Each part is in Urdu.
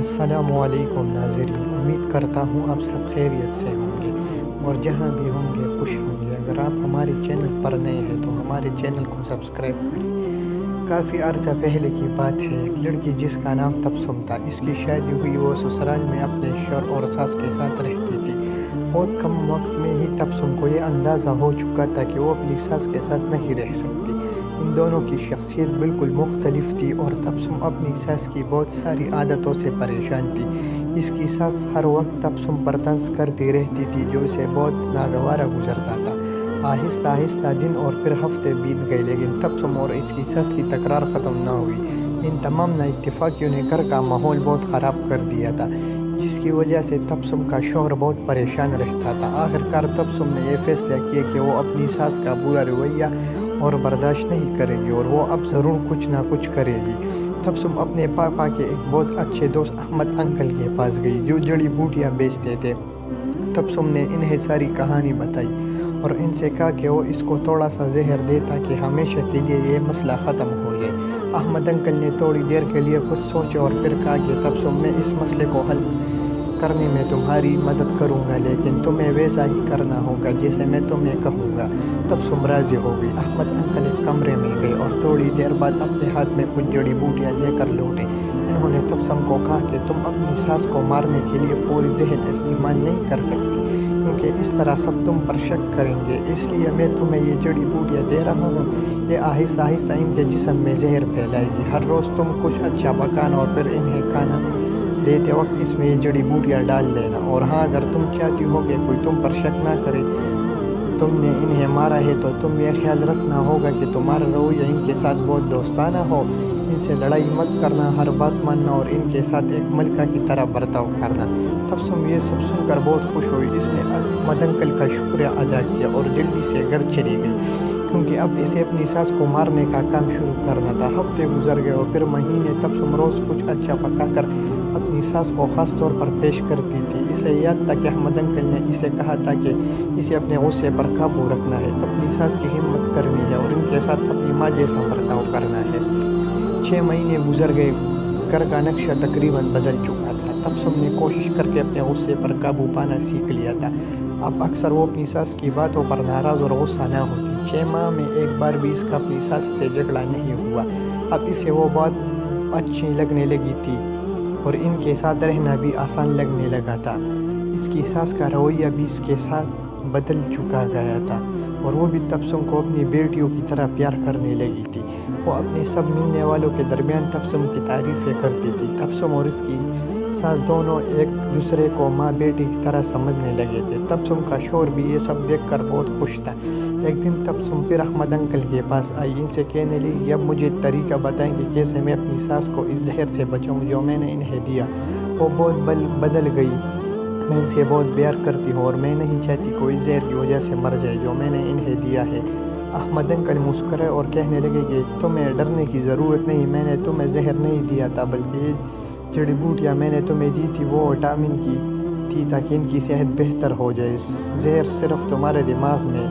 السلام علیکم ناظرین، امید کرتا ہوں آپ سب خیریت سے ہوں گے اور جہاں بھی ہوں گے خوش ہوں گے۔ اگر آپ ہمارے چینل پر نئے ہیں تو ہمارے چینل کو سبسکرائب کریں۔ کافی عرصہ پہلے کی بات ہے، ایک لڑکی جس کا نام تبسم تھا، اس کی شادی ہوئی۔ وہ سسرال میں اپنے شوہر اور ساس کے ساتھ رہتی تھی۔ بہت کم وقت میں ہی تبسم کو یہ اندازہ ہو چکا تھا کہ وہ اپنی ساس کے ساتھ نہیں رہ سکتی۔ ان دونوں کی شخصیت بالکل مختلف تھی اور تبسم اپنی ساس کی بہت ساری عادتوں سے پریشان تھی۔ اس کی ساس ہر وقت تبسم پر طنز کرتی رہتی تھی، جو اسے بہت ناگوارا گزرتا تھا۔ آہستہ آہستہ دن اور پھر ہفتے بیت گئے، لیکن تبسم اور اس کی ساس کی تکرار ختم نہ ہوئی۔ ان تمام نااتفاقیوں نے گھر کا ماحول بہت خراب کر دیا تھا، جس کی وجہ سے تبسم کا شوہر بہت پریشان رہتا تھا۔ آخرکار تبسم نے یہ فیصلہ کیا کہ وہ اپنی ساس کا برا رویہ اور برداشت نہیں کرے گی اور وہ اب ضرور کچھ نہ کچھ کرے گی۔ تبسم اپنے پاپا کے ایک بہت اچھے دوست احمد انکل کے پاس گئی، جو جڑی بوٹیاں بیچتے تھے۔ تبسم نے انہیں ساری کہانی بتائی اور ان سے کہا کہ وہ اس کو تھوڑا سا زہر دے تاکہ ہمیشہ کے لیے یہ مسئلہ ختم ہو جائے۔ احمد انکل نے تھوڑی دیر کے لیے کچھ سوچا اور پھر کہا کہ تبسم، میں اس مسئلے کو حل کرنے میں تمہاری مدد کروں گا، لیکن تمہیں ویسا ہی کرنا ہوگا جیسے میں تمہیں کہوں گا۔ تبسم راضی ہو گئی۔ احمد انکل ایک کمرے میں گئے اور تھوڑی دیر بعد اپنے ہاتھ میں کچھ جڑی بوٹیاں لے کر لوٹے۔ انہوں نے تبسم کو کہا کہ تم اپنی ساس کو مارنے کے لیے پوری زہر استعمال نہیں کر سکتی، کیونکہ اس طرح سب تم پر شک کریں گے، اس لیے میں تمہیں یہ جڑی بوٹیاں دے رہا ہوں۔ یہ آہستہ آہستہ ان کے جسم میں زہر پھیلائے گی۔ ہر روز تم کچھ اچھا پکانا اور پھر انہیں کھانا دیتے وقت اس میں یہ جڑی بوٹیاں ڈال دینا، اور ہاں، اگر تم چاہتی ہو کہ کوئی تم پر شک نہ کرے تم نے انہیں مارا ہے، تو تم یہ خیال رکھنا ہوگا کہ تمہارا رویہ ان کے ساتھ بہت دوستانہ ہو، ان سے لڑائی مت کرنا، ہر بات ماننا اور ان کے ساتھ ایک ملکہ کی طرح برتاؤ کرنا۔ تبسم یہ سب سن کر بہت خوش ہوئی۔ اس نے احمد انکل کا شکریہ ادا کیا اور جلدی سے گھر چلی گئی، کیونکہ اب اسے اپنی ساس کو مارنے کا کام شروع کرنا تھا۔ ہفتے گزر گئے اور پھر مہینے۔ تبسم روز کچھ اچھا پکا کر اپنی ساس کو خاص طور پر پیش کرتی تھی۔ اسے یاد تھا کہ احمد انکل نے اسے کہا تھا کہ اسے اپنے غصے پر قابو رکھنا ہے، اپنی ساس کی ہمت کرنی ہے اور ان کے ساتھ اپنی ماں جیسا برتاؤ کرنا ہے۔ 6 مہینے گزر گئے۔ گھر کا نقشہ تقریباً بدل چکا تھا۔ تبسم نے کوشش کر کے اپنے غصے پر قابو پانا سیکھ لیا تھا۔ اب اکثر وہ اپنی ساس کی باتوں پر ناراض اور غصہ نہ ہوتی۔ 6 ماہ میں ایک بار بھی اس کا اپنی ساس سے جھگڑا نہیں ہوا۔ اب اسے وہ بات اچھی لگنے لگی تھی اور ان کے ساتھ رہنا بھی آسان لگنے لگا تھا۔ اس کی ساس کا رویہ بھی اس کے ساتھ بدل چکا گیا تھا اور وہ بھی تبسم کو اپنی بیٹیوں کی طرح پیار کرنے لگی تھی۔ وہ اپنے سب ملنے والوں کے درمیان تبسم کی تعریفیں کرتی تھی۔ تبسم اور اس کی ساس دونوں ایک دوسرے کو ماں بیٹی کی طرح سمجھنے لگے تھے۔ تبسم کا شوہر بھی یہ سب دیکھ کر بہت خوش تھا۔ ایک دن تبسم پھر احمد انکل کے پاس آئی، ان سے کہنے لگی کہ اب مجھے طریقہ بتائیں کہ کیسے میں اپنی ساس کو اس زہر سے بچاؤں جو میں نے انہیں دیا۔ وہ بہت بدل گئی۔ میں ان سے بہت پیار کرتی ہوں اور میں نہیں چاہتی کوئی زہر کی وجہ سے مر جائے جو میں نے انہیں دیا ہے۔ احمد انکل مسکرائے اور کہنے لگے کہ تمہیں ڈرنے کی ضرورت نہیں، میں نے تمہیں زہر نہیں دیا تھا، بلکہ یہ جڑی بوٹیاں میں نے تمہیں دی تھی وہ وٹامن کی تھی تاکہ ان کی صحت بہتر ہو جائے۔ زہر صرف تمہارے دماغ میں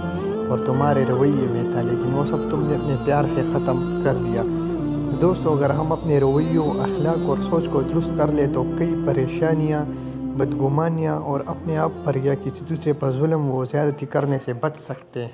اور تمہارے رویے میں تھا، لیکن وہ سب تم نے اپنے پیار سے ختم کر دیا۔ دوستو، اگر ہم اپنے رویوں، اخلاق اور سوچ کو درست کر لیں تو کئی پریشانیاں، بدگمانیاں اور اپنے آپ پر یا کسی دوسرے پر ظلم و زیادتی کرنے سے بچ سکتے ہیں۔